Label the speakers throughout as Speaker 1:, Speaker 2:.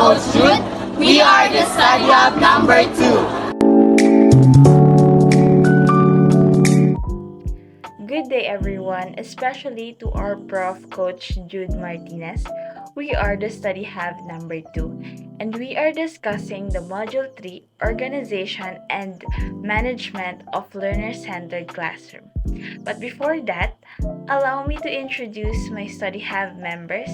Speaker 1: host Jude. We are the Study Hub number 2.
Speaker 2: Good day everyone, especially to our Prof. Coach Jude Martinez. We are the Study Hub number 2 and we are discussing the Module 3 Organization and Management of Learner-Centered Classroom. But before that, allow me to introduce my Study Hub members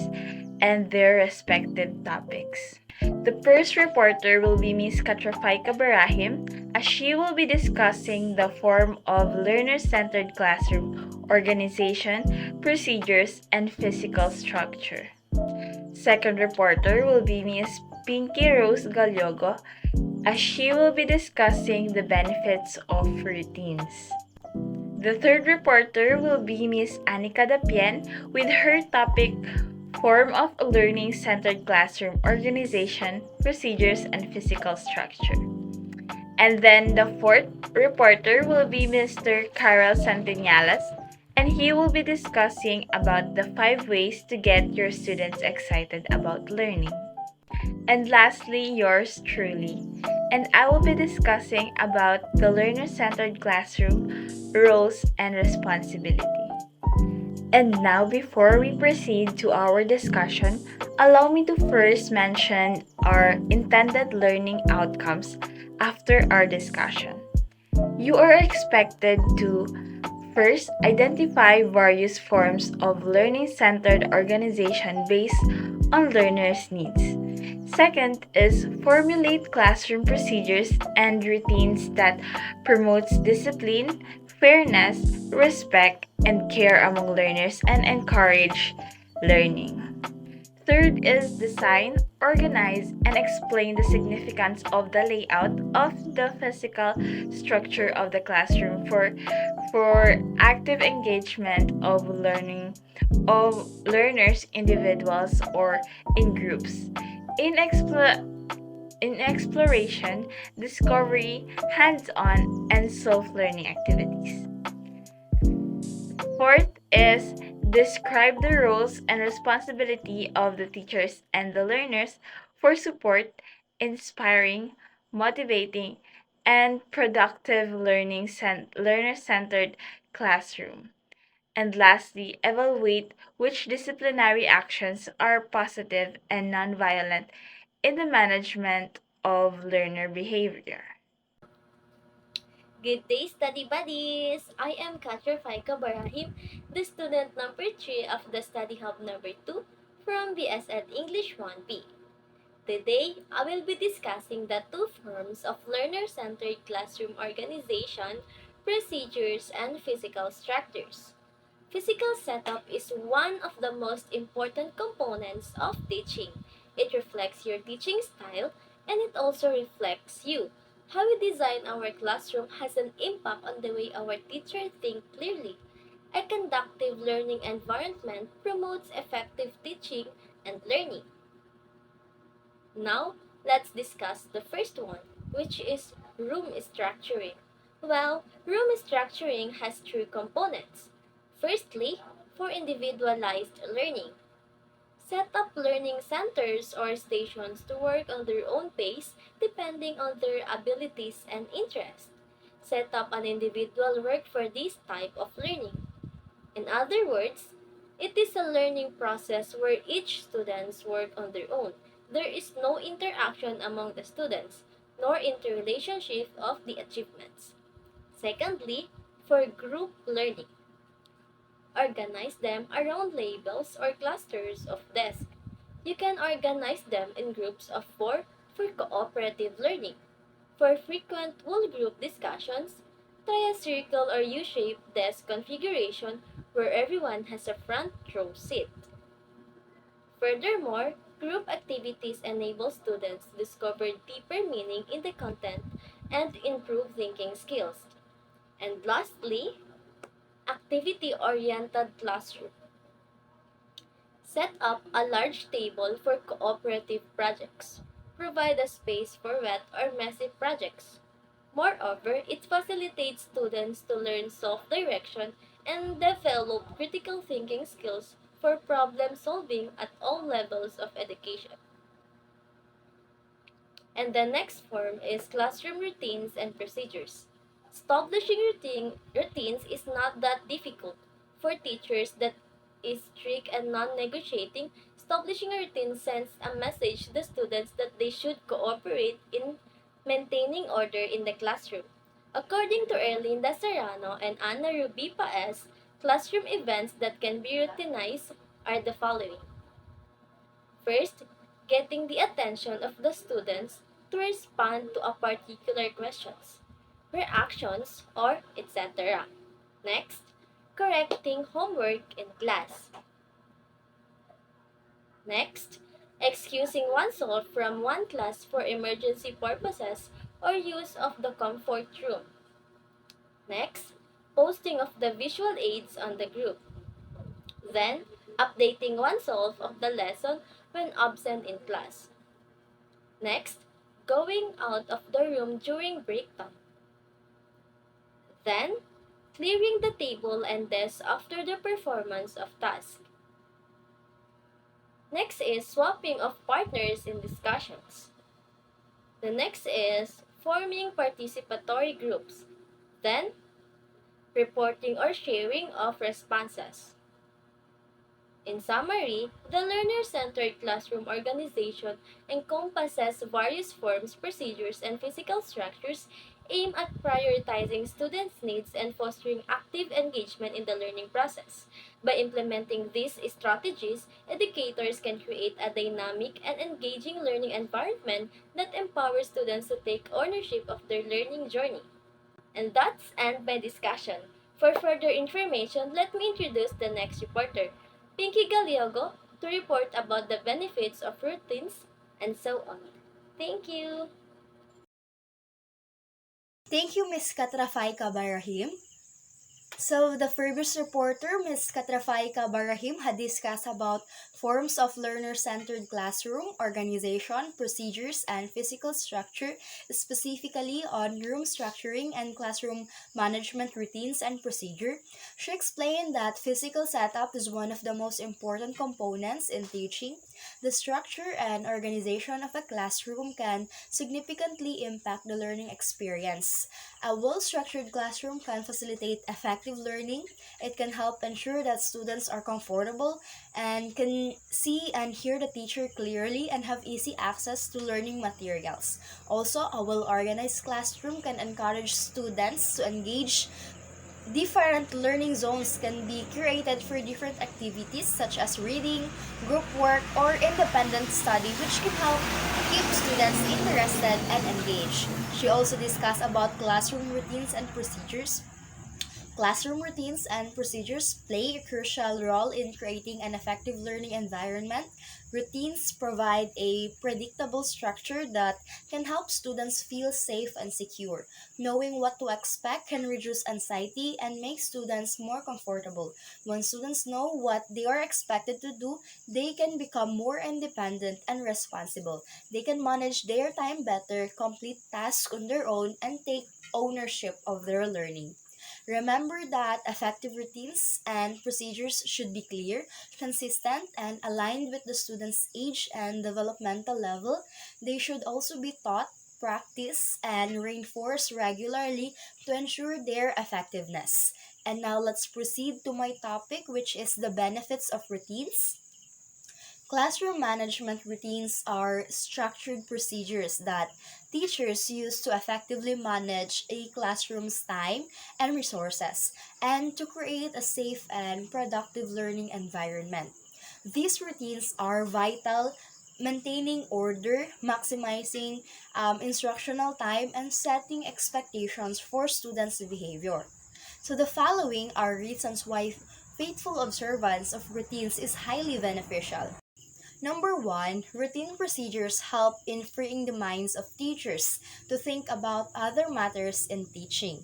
Speaker 2: and their respective topics. The first reporter will be Ms. Katrafaika Barahim, as she will be discussing the form of learner-centered classroom organization, procedures, and physical structure. Second reporter will be Ms. Pinky Rose Galyogo, as she will be discussing the benefits of routines. The third reporter will be Ms. Anika Dapien with her topic Form of a Learning-Centered Classroom Organization, Procedures, and Physical Structure. And then the fourth reporter will be Mr. Carl Santiñales, and he will be discussing about the 5 ways to get your students excited about learning. And lastly, yours truly. And I will be discussing about the learner-centered classroom, roles, and responsibility. And now, before we proceed to our discussion, allow me to first mention our intended learning outcomes after our discussion. You are expected to first identify various forms of learning-centered organization based on learners' needs. Second is formulate classroom procedures and routines that promotes discipline, fairness, respect, and care among learners and encourage learning. Third is design, organize, and explain the significance of the layout of the physical structure of the classroom for active engagement of learners, individuals, or in groups. In exploration, discovery, hands-on, and self-learning activities. Fourth is describe the roles and responsibility of the teachers and the learners for support, inspiring, motivating, and productive learner-centered classroom. And lastly, evaluate which disciplinary actions are positive and nonviolent in the management of learner behavior.
Speaker 3: Good day, study buddies! I am Katya Faika Barahim, the student number 3 of the Study Hub number 2 from BSED English 1B. Today, I will be discussing the two forms of learner-centered classroom organization, procedures, and physical structures. Physical setup is one of the most important components of teaching. It reflects your teaching style and it also reflects you. How we design our classroom has an impact on the way our teachers think clearly. A conducive learning environment promotes effective teaching and learning. Now, let's discuss the first one, which is room structuring. Well, room structuring has three components. Firstly, for individualized learning. Set up learning centers or stations to work on their own pace depending on their abilities and interests. Set up an individual work for this type of learning. In other words, it is a learning process where each students work on their own. There is no interaction among the students, nor interrelationship of the achievements. Secondly, for group learning. Organize them around labels or clusters of desks. You can organize them in groups of 4 for cooperative learning. For frequent whole group discussions, try a circle or U-shaped desk configuration where everyone has a front row seat. Furthermore, group activities enable students to discover deeper meaning in the content and improve thinking skills. And lastly, activity-oriented classroom. Set up a large table for cooperative projects. Provide a space for wet or messy projects. Moreover, it facilitates students to learn self-direction and develop critical thinking skills for problem solving at all levels of education. And the next form is classroom routines and procedures. Establishing routines is not that difficult. For teachers that is strict and non-negotiating, establishing a routine sends a message to the students that they should cooperate in maintaining order in the classroom. According to Erlinda Serrano and Ana Ruby Paez, classroom events that can be routinized are the following. First, getting the attention of the students to respond to a particular questions, reactions, or etc. Next, correcting homework in class. Next, excusing oneself from one class for emergency purposes or use of the comfort room. Next, posting of the visual aids on the group. Then, updating oneself of the lesson when absent in class. Next, going out of the room during break time. Then, clearing the table and desk after the performance of task. Next is swapping of partners in discussions. The next is forming participatory groups. Then, reporting or sharing of responses. In summary, the learner-centered classroom organization encompasses various forms, procedures, and physical structures aimed at prioritizing students' needs and fostering active engagement in the learning process. By implementing these strategies, educators can create a dynamic and engaging learning environment that empowers students to take ownership of their learning journey. And that's end my discussion. For further information, let me introduce the next reporter, Pinky Galiogo, to report about the benefits of routines and so on. Thank you.
Speaker 4: Thank you, Ms. Katrafai Barahim. So the previous reporter, Ms. Katrafaika Barahim, had discussed about forms of learner-centered classroom, organization, procedures, and physical structure, specifically on room structuring and classroom management routines and procedure. She explained that physical setup is one of the most important components in teaching. The structure and organization of a classroom can significantly impact the learning experience. A well-structured classroom can facilitate effective learning. It can help ensure that students are comfortable and can see and hear the teacher clearly and have easy access to learning materials. Also, a well-organized classroom can encourage students to engage. Different learning zones can be created for different activities such as reading, group work, or independent study, which can help keep students interested and engaged. She also discussed about classroom routines and procedures. Classroom routines and procedures play a crucial role in creating an effective learning environment. Routines provide a predictable structure that can help students feel safe and secure. Knowing what to expect can reduce anxiety and make students more comfortable. When students know what they are expected to do, they can become more independent and responsible. They can manage their time better, complete tasks on their own, and take ownership of their learning. Remember that effective routines and procedures should be clear, consistent, and aligned with the student's age and developmental level. They should also be taught, practiced, and reinforced regularly to ensure their effectiveness. And now let's proceed to my topic, which is the benefits of routines. Classroom management routines are structured procedures that teachers use to effectively manage a classroom's time and resources and to create a safe and productive learning environment. These routines are vital, maintaining order, maximizing instructional time, and setting expectations for students' behavior. So, the following are reasons why faithful observance of routines is highly beneficial. Number one, routine procedures help in freeing the minds of teachers to think about other matters in teaching.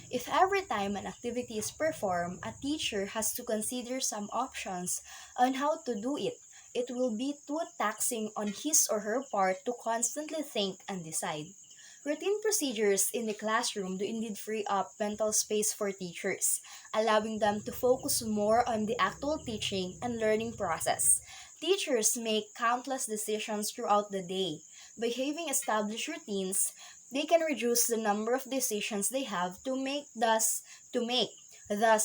Speaker 4: If every time an activity is performed, a teacher has to consider some options on how to do it, it will be too taxing on his or her part to constantly think and decide. Routine procedures in the classroom do indeed free up mental space for teachers, allowing them to focus more on the actual teaching and learning process. Teachers make countless decisions throughout the day. By having established routines, they can reduce the number of decisions they have to make, thus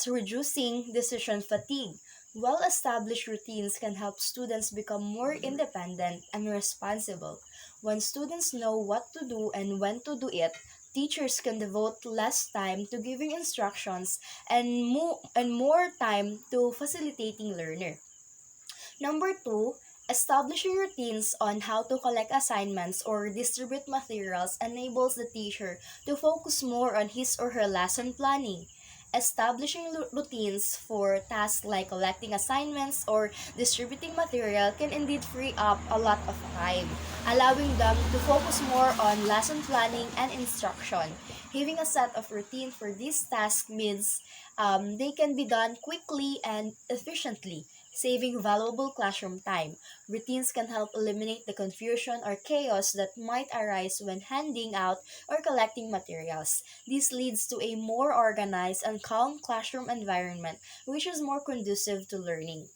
Speaker 4: reducing decision fatigue. Well-established routines can help students become more independent and responsible. When students know what to do and when to do it, teachers can devote less time to giving instructions and more time to facilitating learner. Number two, establishing routines on how to collect assignments or distribute materials enables the teacher to focus more on his or her lesson planning. Establishing routines for tasks like collecting assignments or distributing material can indeed free up a lot of time, allowing them to focus more on lesson planning and instruction. Having a set of routine for these tasks means they can be done quickly and efficiently, saving valuable classroom time. Routines can help eliminate the confusion or chaos that might arise when handing out or collecting materials. This leads to a more organized and calm classroom environment, which is more conducive to learning.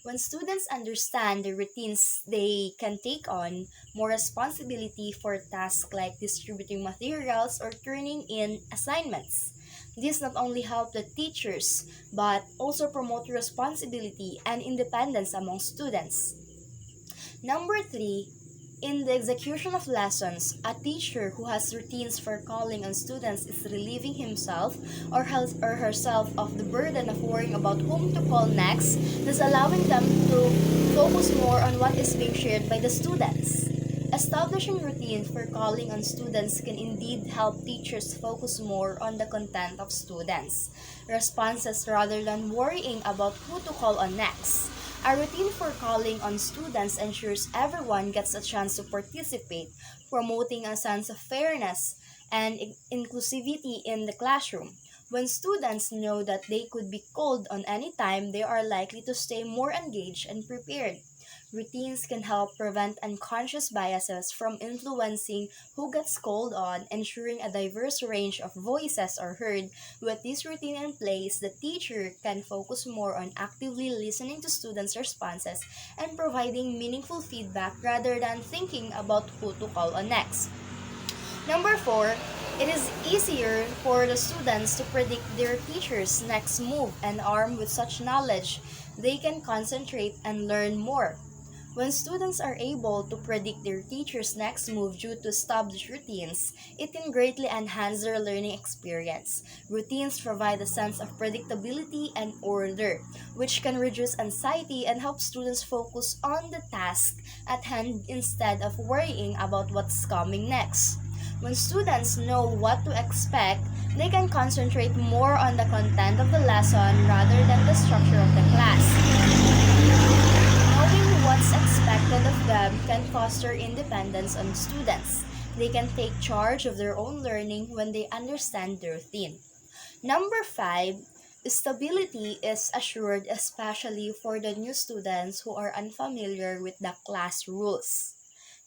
Speaker 4: When students understand the routines, they can take on more responsibility for tasks like distributing materials or turning in assignments. This not only helps the teachers but also promote responsibility and independence among students. Number three, in the execution of lessons, a teacher who has routines for calling on students is relieving himself or herself of the burden of worrying about whom to call next, thus allowing them to focus more on what is being shared by the students. Establishing routines for calling on students can indeed help teachers focus more on the content of students' responses rather than worrying about who to call on next. A routine for calling on students ensures everyone gets a chance to participate, promoting a sense of fairness and inclusivity in the classroom. When students know that they could be called on any time, they are likely to stay more engaged and prepared. Routines can help prevent unconscious biases from influencing who gets called on, ensuring a diverse range of voices are heard. With this routine in place, the teacher can focus more on actively listening to students' responses and providing meaningful feedback rather than thinking about who to call on next. Number four, it is easier for the students to predict their teacher's next move, and armed with such knowledge, they can concentrate and learn more. When students are able to predict their teacher's next move due to established routines, it can greatly enhance their learning experience. Routines provide a sense of predictability and order, which can reduce anxiety and help students focus on the task at hand instead of worrying about what's coming next. When students know what to expect, they can concentrate more on the content of the lesson rather than the structure of the class. Knowing what's expected of them can foster independence on students. They can take charge of their own learning when they understand the routine. Number five, stability is assured especially for the new students who are unfamiliar with the class rules.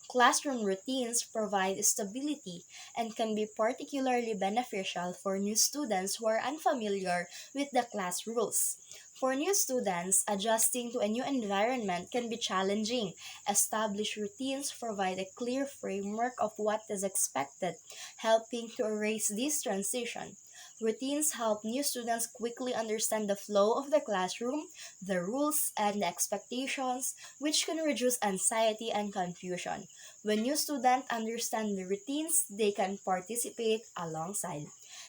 Speaker 4: Classroom routines provide stability and can be particularly beneficial for new students who are unfamiliar with the class rules. For new students, adjusting to a new environment can be challenging. Established routines provide a clear framework of what is expected, helping to erase this transition. Routines help new students quickly understand the flow of the classroom, the rules, and the expectations, which can reduce anxiety and confusion. When new students understand the routines, they can participate alongside.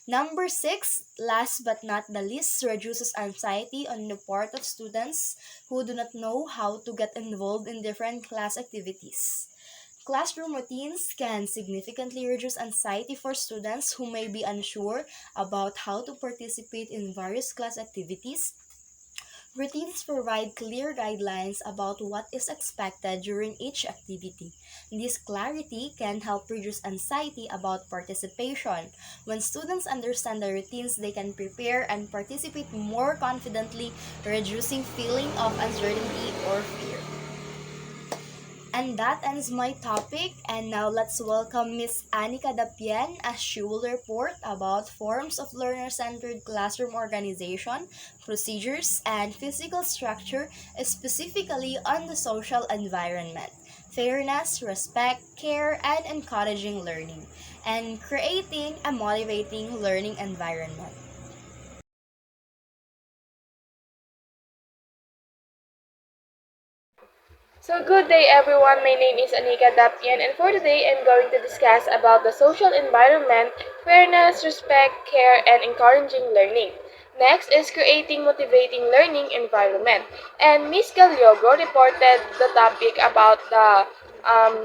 Speaker 4: Number six, last but not the least, reduces anxiety on the part of students who do not know how to get involved in different class activities. Classroom routines can significantly reduce anxiety for students who may be unsure about how to participate in various class activities. Routines provide clear guidelines about what is expected during each activity. This clarity can help reduce anxiety about participation. When students understand the routines, they can prepare and participate more confidently, reducing feeling of uncertainty or fear. And that ends my topic. And now let's welcome Miss Anika Dapien as she will report about forms of learner-centered classroom organization, procedures, and physical structure, specifically on the social environment. fairness, respect, care, and encouraging learning, and creating a motivating learning environment.
Speaker 5: So good day everyone, my name is Anika Dapian and for today I'm going to discuss about the social environment, fairness, respect, care, and encouraging learning. Next is creating motivating learning environment. And Miss Galiogo reported the topic about the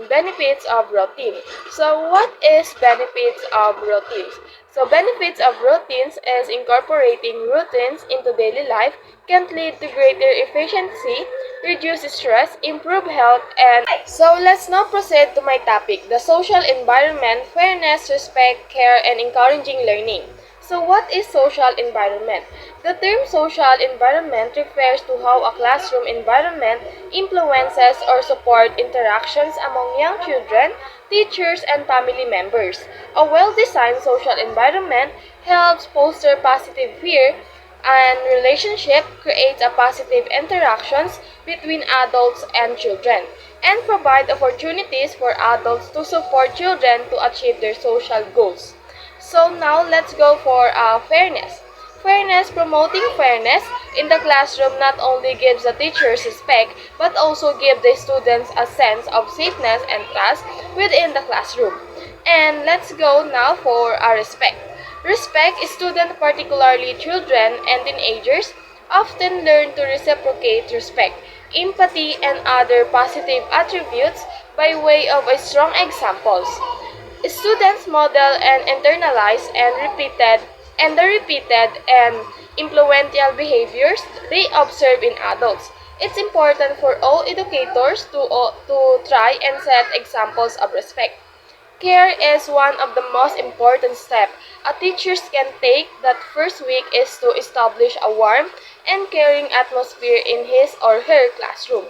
Speaker 5: benefits of routine. So what is benefits of routines? So benefits of routines is incorporating routines into daily life can lead to greater efficiency, reduce stress, improve health, and so let's now proceed to my topic, the social environment, fairness, respect, care, and encouraging learning. So what is social environment? The term social environment refers to how a classroom environment influences or supports interactions among young children, teachers, and family members. A well-designed social environment helps foster positive fear and relationship, creates a positive interactions between adults and children, and provide opportunities for adults to support children to achieve their social goals. So now let's go for fairness. Fairness, promoting fairness in the classroom not only gives the teachers respect but also gives the students a sense of safeness and trust within the classroom. And let's go now for respect. Respect, students, particularly children and teenagers, often learn to reciprocate respect, empathy, and other positive attributes by way of strong examples. Students model and internalize the repeated and influential behaviors they observe in adults. It's important for all educators to try and set examples of respect. Care is one of the most important steps a teacher can take. That first week is to establish a warm and caring atmosphere in his or her classroom.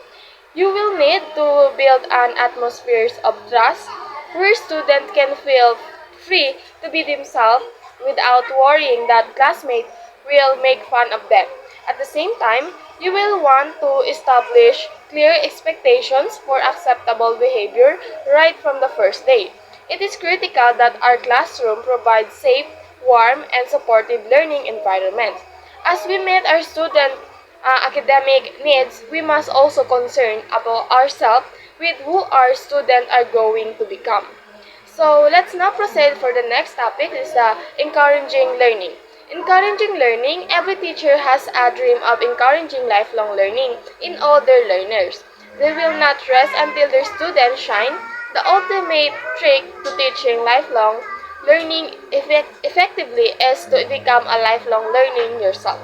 Speaker 5: You will need to build an atmosphere of trust where students can feel free to be themselves without worrying that classmates will make fun of them. At the same time, you will want to establish clear expectations for acceptable behavior right from the first day. It is critical that our classroom provides safe, warm, and supportive learning environments. As we meet our student academic needs, we must also concern about ourselves with who our students are going to become. So let's now proceed for the next topic is encouraging learning. Encouraging learning, every teacher has a dream of encouraging lifelong learning in all their learners. They will not rest until their students shine. The ultimate trick to teaching lifelong learning effectively is to become a lifelong learning yourself.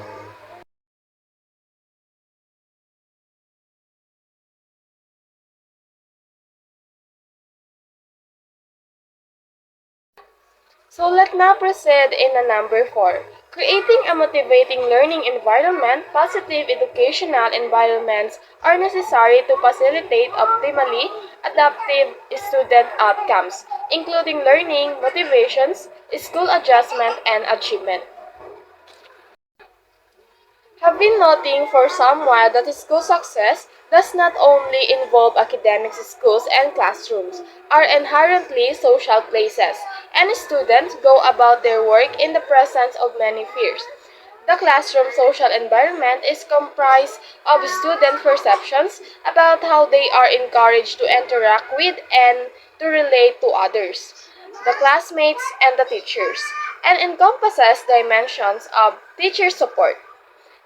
Speaker 5: So let's now proceed in a number 4. Creating a motivating learning environment, positive educational environments are necessary to facilitate optimally adaptive student outcomes, including learning, motivations, school adjustment, and achievement. Have been noting for some while that school success does not only involve academics. Schools and classrooms are inherently social places, and students go about their work in the presence of many fears. The classroom social environment is comprised of student perceptions about how they are encouraged to interact with and to relate to others, the classmates, and the teachers, and encompasses dimensions of teacher support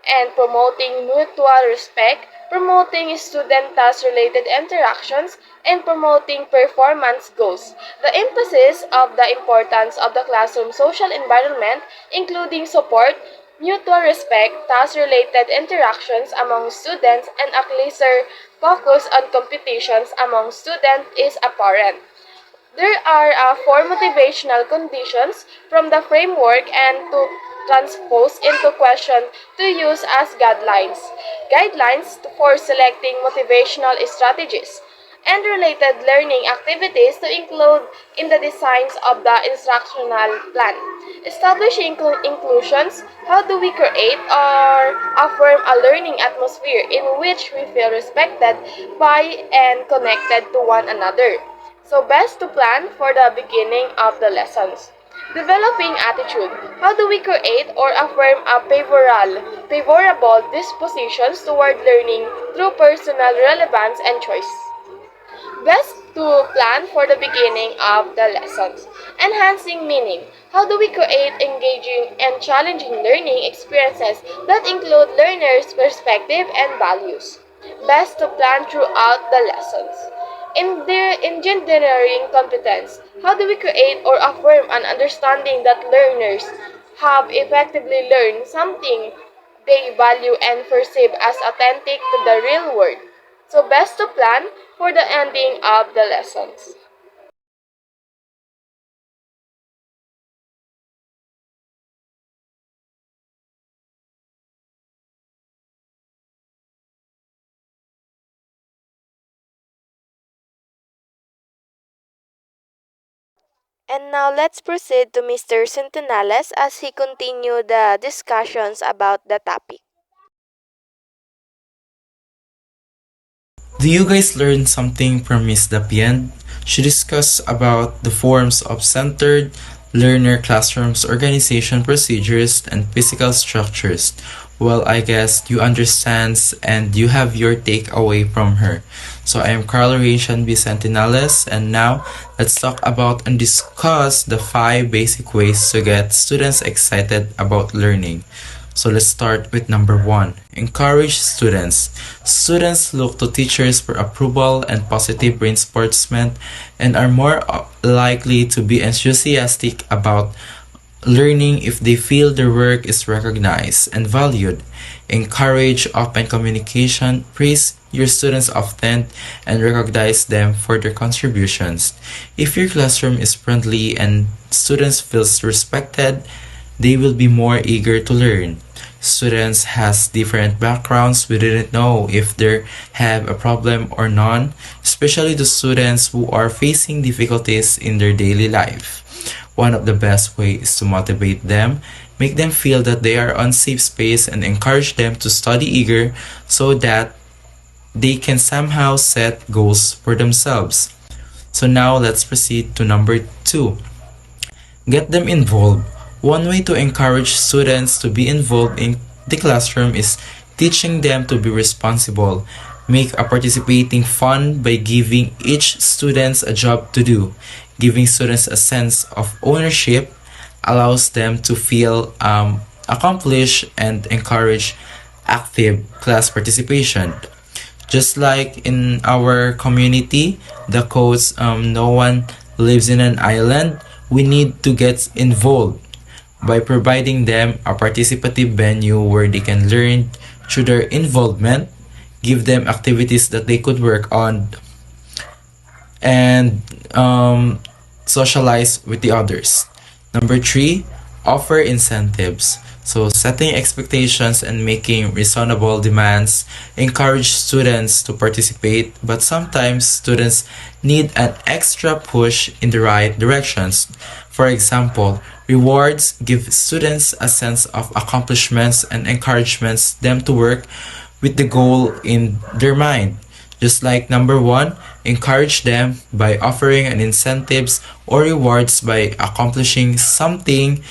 Speaker 5: and promoting mutual respect, promoting student task related interactions, and promoting performance goals. The emphasis of the importance of the classroom social environment, including support, mutual respect, task related interactions among students, and a closer focus on competitions among students is apparent. There are four motivational conditions from the framework and to transpose into question to use as guidelines. Guidelines for selecting motivational strategies. and related learning activities to include in the designs of the instructional plan. Establishing inclusions, how do we create or affirm a learning atmosphere in which we feel respected by and connected to one another? So best to plan for the beginning of the lessons. Developing attitude. How do we create or affirm a favorable dispositions toward learning through personal relevance and choice? Best to plan for the beginning of the lessons. Enhancing meaning. How do we create engaging and challenging learning experiences that include learners' perspective and values? Best to plan throughout the lessons. In the engineering competence, how do we create or affirm an understanding that learners have effectively learned something they value and perceive as authentic to the real world? So best to plan for the ending of the lessons. And now let's proceed to Mr. Centenales as he continue the discussions about the topic.
Speaker 6: Do you guys learn something from Miss Dapien? She discussed about the forms of centered learner classrooms, organization procedures, and physical structures. Well, I guess you understand and you have your takeaway from her. So I am Carlo Rachel Bicentinales, and now let's talk about and discuss the 5 basic ways to get students excited about learning. So let's start with number 1. Encourage students. Students look to teachers for approval and positive reinforcement and are more likely to be enthusiastic about learning if they feel their work is recognized and valued. Encourage open communication. Praise your students often and recognize them for their contributions. If your classroom is friendly and students feel respected, they will be more eager to learn. Students has different backgrounds. We didn't know if they have a problem or none, especially the students who are facing difficulties in their daily life. One of the best ways is to motivate them, make them feel that they are on safe space and encourage them to study eager so that they can somehow set goals for themselves. So now let's proceed to number 2. Get them involved. One way to encourage students to be involved in the classroom is teaching them to be responsible. Make a participating fun by giving each student a job to do. Giving students a sense of ownership allows them to feel accomplished and encourage active class participation. Just like in our community, the quotes, no one lives in an island, we need to get involved by providing them a participative venue where they can learn through their involvement, give them activities that they could work on, and socialize with the others. Number 3, offer incentives. So setting expectations and making reasonable demands encourage students to participate, but sometimes students need an extra push in the right directions. For example, rewards give students a sense of accomplishments and encouragements them to work with the goal in their mind. Just like number 1, encourage them by offering an incentives or rewards by accomplishing something.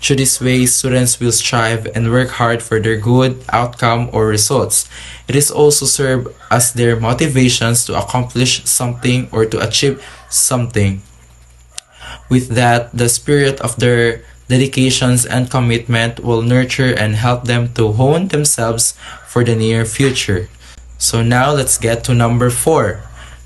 Speaker 6: Through this way, students will strive and work hard for their good outcome or results. It is also serve as their motivations to accomplish something or to achieve something. With that, the spirit of their dedications and commitment will nurture and help them to hone themselves for the near future. So now let's get to number 4.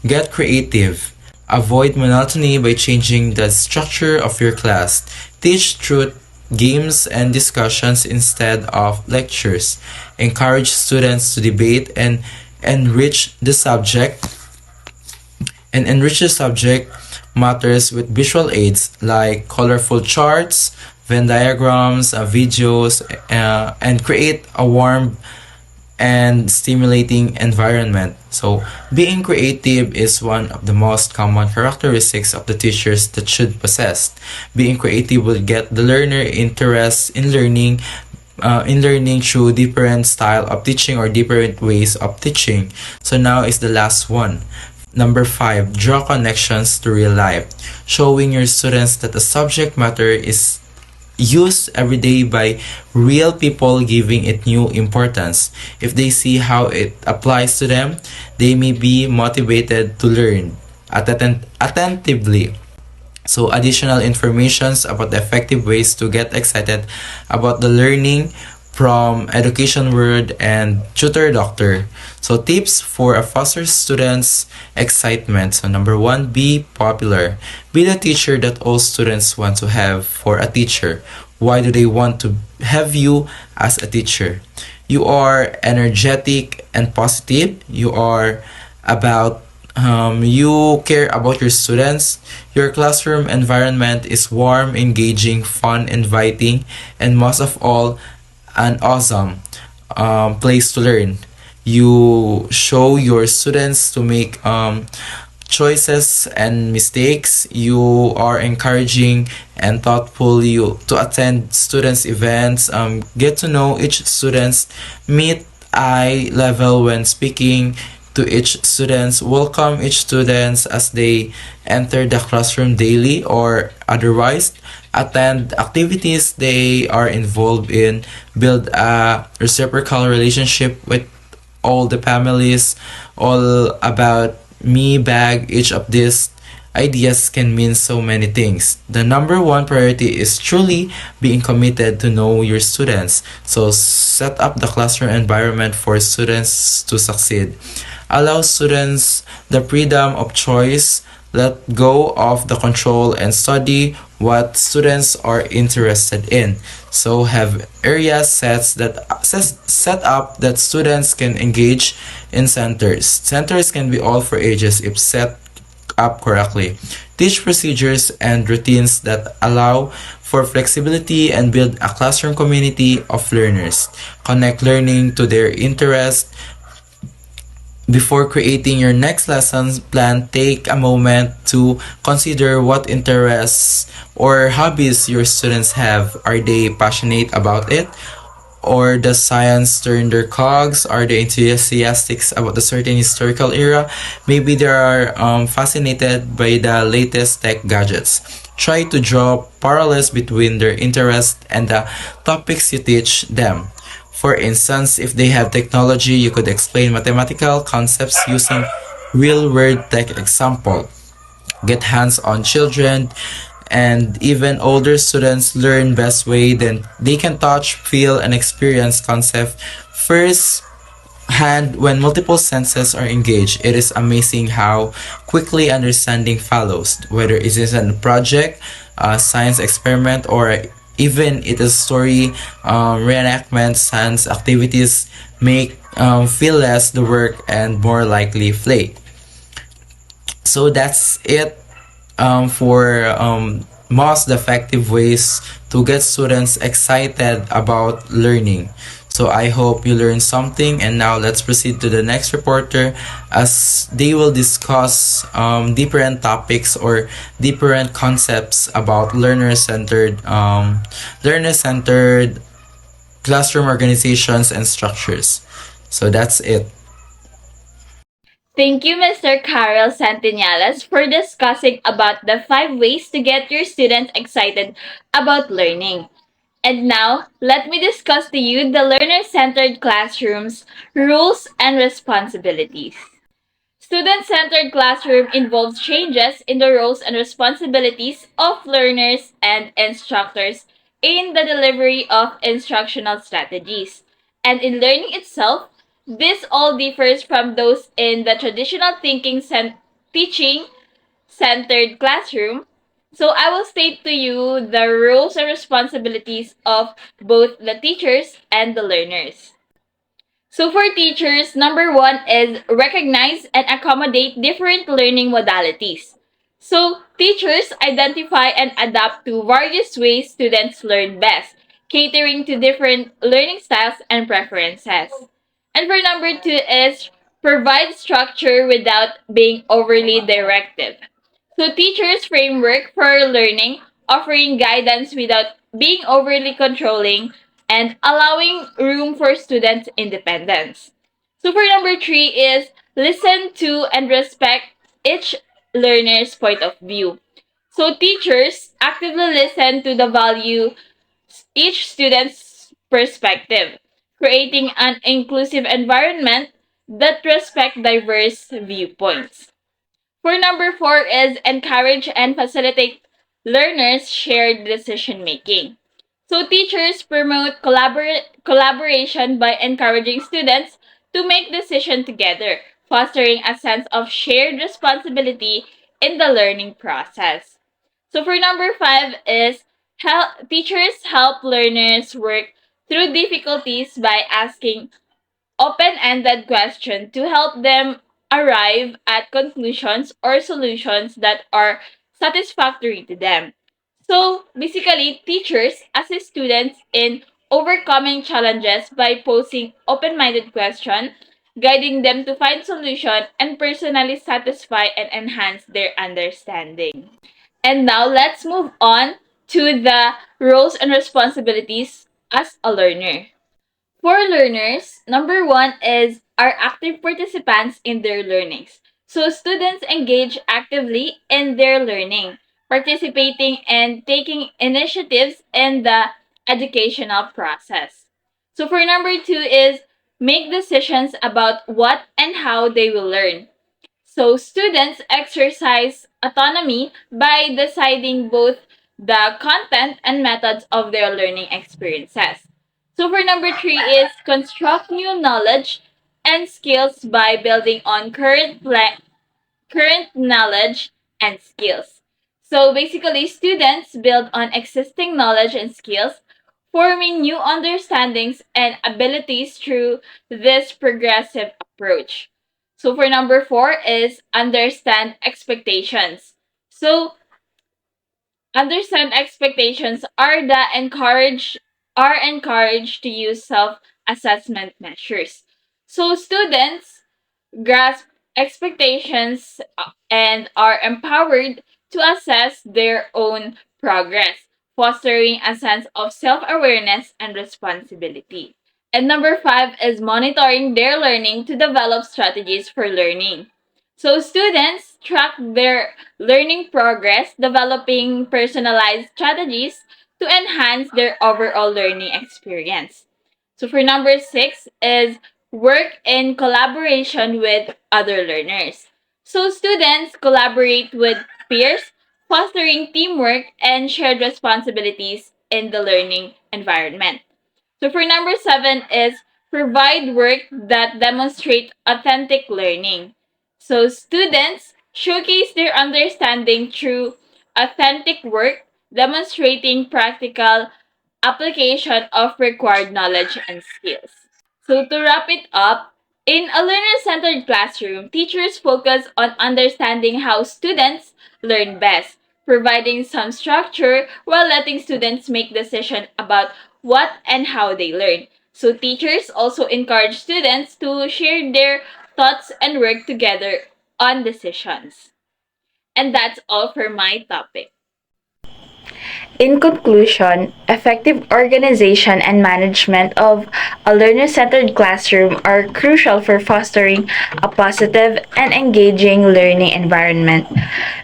Speaker 6: Get creative. Avoid monotony by changing the structure of your class. Teach through games and discussions instead of lectures. Encourage students to debate and enrich the subject matters with visual aids like colorful charts, Venn diagrams, videos, and create a warm and stimulating environment. So, being creative is one of the most common characteristics of the teachers that should possess. Being creative will get the learner interest in learning through different style of teaching or different ways of teaching. So now is the last one. Number 5, draw connections to real life. Showing your students that the subject matter is used every day by real people, giving it new importance. If they see how it applies to them, they may be motivated to learn attentively. So additional informations about the effective ways to get excited about the learning from education world and tutor doctor. So tips for a foster students excitement. So number 1, be popular. Be the teacher that all students want to have for a teacher. Why do they want to have you as a teacher? You are energetic and positive. You care about your students. Your classroom environment is warm, engaging, fun, inviting, and most of all, an awesome place to learn. You show your students to make choices and mistakes. You are encouraging and thoughtful you to attend students events, get to know each students, meet eye level when speaking to each students, welcome each students as they enter the classroom daily or otherwise, attend activities they are involved in, build a reciprocal relationship with all the families, all about me bag. Each of these ideas can mean so many things. The number one priority is truly being committed to know your students. So set up the classroom environment for students to succeed. Allow students the freedom of choice. Let go of the control and study what students are interested in. So have areas set up that students can engage in centers. Centers can be all for ages if set up correctly. Teach procedures and routines that allow for flexibility and build a classroom community of learners. Connect learning to their interests. Before creating your next lessons plan, take a moment to consider what interests or hobbies your students have. Are they passionate about it? Or does science turn their cogs? Are they enthusiastic about a certain historical era? Maybe they are fascinated by the latest tech gadgets. Try to draw parallels between their interests and the topics you teach them. For instance, if they have technology, you could explain mathematical concepts using real-world tech example. Get hands-on children and even older students learn best way then they can touch, feel, and experience concept first hand when multiple senses are engaged. It is amazing how quickly understanding follows, whether it is a project, a science experiment, or even it is story reenactment. Science activities make feel less the work and more likely play. So that's it for most effective ways to get students excited about learning. So I hope you learned something, and now let's proceed to the next reporter as they will discuss different topics or different concepts about learner-centered classroom organizations and structures. So that's it.
Speaker 2: Thank you, Mr. Carol Santinales, for discussing about the 5 ways to get your students excited about learning. And now, let me discuss to you the learner-centered classrooms, rules, and responsibilities. Student-centered classroom involves changes in the roles and responsibilities of learners and instructors in the delivery of instructional strategies. And in learning itself, this all differs from those in the traditional teaching centered classroom. So I will state to you the roles and responsibilities of both the teachers and the learners. So for teachers, number 1 is recognize and accommodate different learning modalities. So teachers identify and adapt to various ways students learn best, catering to different learning styles and preferences. And for number 2 is provide structure without being overly directive. So teachers framework for learning, offering guidance without being overly controlling and allowing room for students' independence. So for number 3 is listen to and respect each learner's point of view. So teachers actively listen to the value each student's perspective, creating an inclusive environment that respects diverse viewpoints. For number 4 is encourage and facilitate learners' shared decision making. So teachers promote collaboration by encouraging students to make decisions together, fostering a sense of shared responsibility in the learning process. So for number 5 is teachers help learners work through difficulties by asking open-ended questions to help them arrive at conclusions or solutions that are satisfactory to them. So basically, teachers assist students in overcoming challenges by posing open-minded questions, guiding them to find solution and personally satisfy and enhance their understanding. And now let's move on to the roles and responsibilities as a learner. For learners, number 1 is are active participants in their learnings. So students engage actively in their learning, participating and taking initiatives in the educational process. So for number 2 is make decisions about what and how they will learn. So students exercise autonomy by deciding both the content and methods of their learning experiences. So for number 3 is construct new knowledge and skills by building on current knowledge and skills. So basically, students build on existing knowledge and skills, forming new understandings and abilities through this progressive approach. So for number 4 is understand expectations. So understand expectations are encouraged to use self-assessment measures. So students grasp expectations and are empowered to assess their own progress, fostering a sense of self awareness and responsibility. And number 5 is monitoring their learning to develop strategies for learning. So students track their learning progress, developing personalized strategies to enhance their overall learning experience. So for number 6 is work in collaboration with other learners. So students collaborate with peers, fostering teamwork and shared responsibilities in the learning environment. So for number 7 is provide work that demonstrate authentic learning. So students showcase their understanding through authentic work, demonstrating practical application of required knowledge and skills. So to wrap it up, in a learner-centered classroom, teachers focus on understanding how students learn best, providing some structure while letting students make decisions about what and how they learn. So teachers also encourage students to share their thoughts and work together on decisions. And that's all for my topic.
Speaker 7: In conclusion, effective organization and management of a learner centered classroom are crucial for fostering a positive and engaging learning environment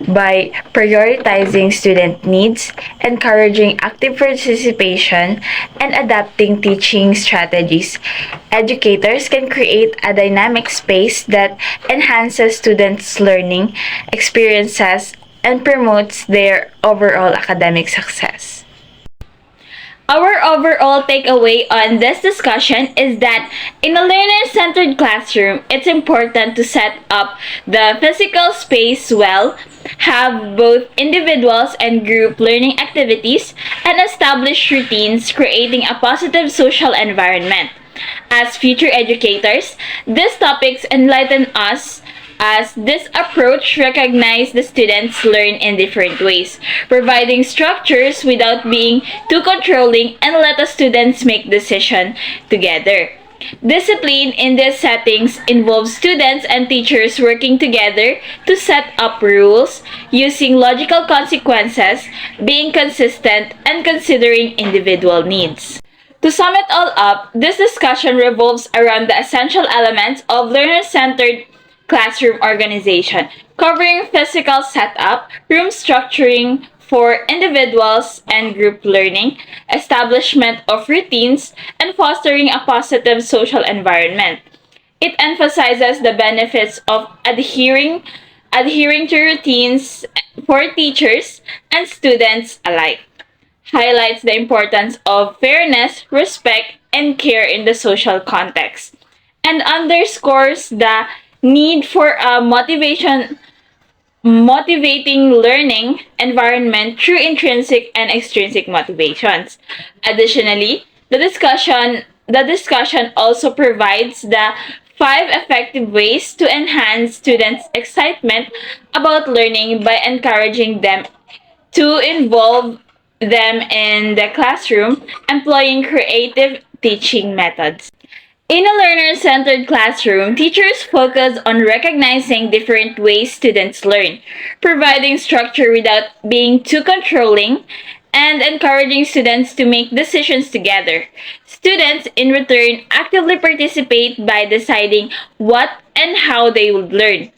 Speaker 7: by prioritizing student needs, encouraging active participation, and adapting teaching strategies. Educators can create a dynamic space that enhances students' learning experiences and promotes their overall academic success.
Speaker 2: Our overall takeaway on this discussion is that in a learner centered classroom, it's important to set up the physical space well, have both individuals and group learning activities, and establish routines creating a positive social environment. As future educators, these topics enlighten us as this approach recognizes the students learn in different ways, providing structures without being too controlling and let the students make decisions together.
Speaker 7: Discipline in these settings involves students and teachers working together to set up rules, using logical consequences, being consistent, and considering individual needs. To sum it all up, this discussion revolves around the essential elements of learner centered classroom organization, covering physical setup, room structuring for individuals and group learning, establishment of routines, and fostering a positive social environment. It emphasizes the benefits of adhering to routines for teachers and students alike, highlights the importance of fairness, respect, and care in the social context, and underscores the need for a motivating learning environment through intrinsic and extrinsic motivations. Additionally, the discussion also provides the 5 effective ways to enhance students' excitement about learning by encouraging them to involve them in the classroom, employing creative teaching methods. In a learner centered classroom, teachers focus on recognizing different ways students learn, providing structure without being too controlling, and encouraging students to make decisions together. Students, in return, actively participate by deciding what and how they would learn,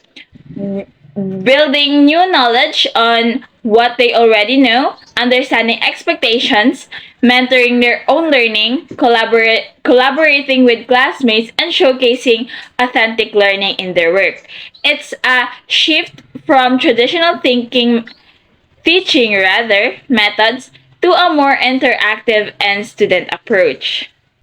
Speaker 7: building new knowledge on what they already know, understanding expectations, mentoring their own learning, collaborating with classmates, and showcasing authentic learning in their work. It's a shift from traditional teaching rather methods to a more interactive and student approach.